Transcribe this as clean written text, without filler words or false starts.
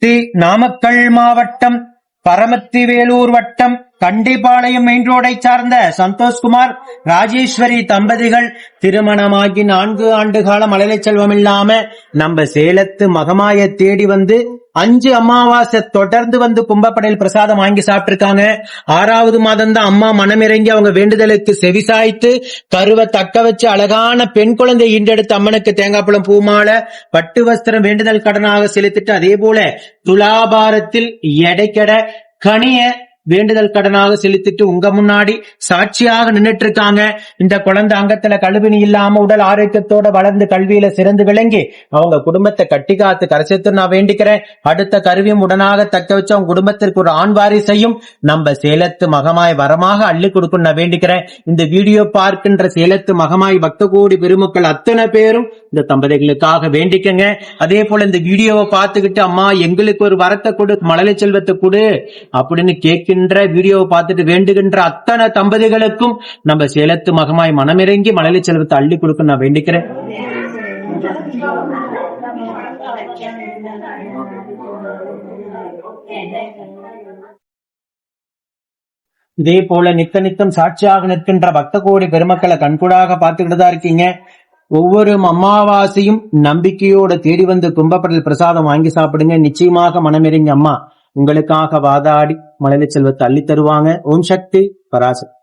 நாமக்கல் மாவட்டம் பரமத்தி வேலூர் வட்டம் கண்டிப்பாளையம் மெயின் ரோடை சார்ந்த சந்தோஷ்குமார் ராஜேஸ்வரி தம்பதிகள் திருமணமாகி 4 ஆண்டு காலம் மழலை செல்வம் இல்லாம நம்ம சேலத்து மகமாய தேடி வந்து 5 அமாவாசை தொடர்ந்து வந்து கும்பப்படையில் பிரசாதம் வாங்கி சாப்பிட்டிருக்காங்க. 6வது மாதம் தான் அம்மா மனமிறங்கி அவங்க வேண்டுதலுக்கு செவிசாய்த்து கருவை தக்க வச்சு அழகான பெண் குழந்தை ஈண்டெடுத்து அம்மனுக்கு தேங்காய்பழம் பூமாலை பட்டு வஸ்திரம் வேண்டுதல் கடனாக செலுத்திட்டு அதே போல துலாபாரத்தில் எடைக்கட கனிய வேண்டுதல் கடனாக செலுத்திட்டு உங்க முன்னாடி சாட்சியாக நின்னுட்டு இருக்காங்க. இந்த குழந்தை அங்கத்துல கழுவினி இல்லாம உடல் ஆரோக்கியத்தோட வளர்ந்து கல்வியில சிறந்து விளங்கி அவங்க குடும்பத்தை கட்டி காத்து கரைச்சத்து நான் வேண்டிக்கிறேன். அடுத்த கருவியும் உடனாக தக்க வச்சு அவங்க குடும்பத்திற்கு ஒரு ஆண் வாரிசையும் நம்ம சேலத்து மகமாய் வரமாக அள்ளி கொடுக்கும் நான் வேண்டிக்கிறேன். இந்த வீடியோ பார்க்கின்ற சேலத்து மகமாய் பக்த கோடி பெருமக்கள் அத்தனை பேரும் இந்த தம்பதிகளுக்காக வேண்டிக்கங்க. அதே போல இந்த வீடியோவை பார்த்துக்கிட்டு அம்மா எங்களுக்கு ஒரு வரத்தை கொடு, மழலை செல்வத்தை கொடு அப்படின்னு கேட்கின்ற வீடியோவை பார்த்துட்டு வேண்டுகின்ற அத்தனை தம்பதிகளுக்கும் நம்ம சேலத்து மகமாய் மனமிறங்கி மழலை செல்வத்தை அள்ளி கொடுக்க நான் வேண்டிக்கிறேன். இதே போல நித்தம் சாட்சியாக நிற்கின்ற பக்த கோடி பெருமக்களை கண்கூடாக பார்த்துக்கிட்டு தான் இருக்கீங்க. ஒவ்வொரு அமாவாசையும் நம்பிக்கையோட தேடி வந்து கும்பப்படல் பிரசாதம் வாங்கி சாப்பிடுங்க. நிச்சயமாக மனமிறங்கி அம்மா உங்களுக்காக வாதாடி மழலை செல்வத்தை அள்ளி தருவாங்க. ஓம் சக்தி பராசக்தி.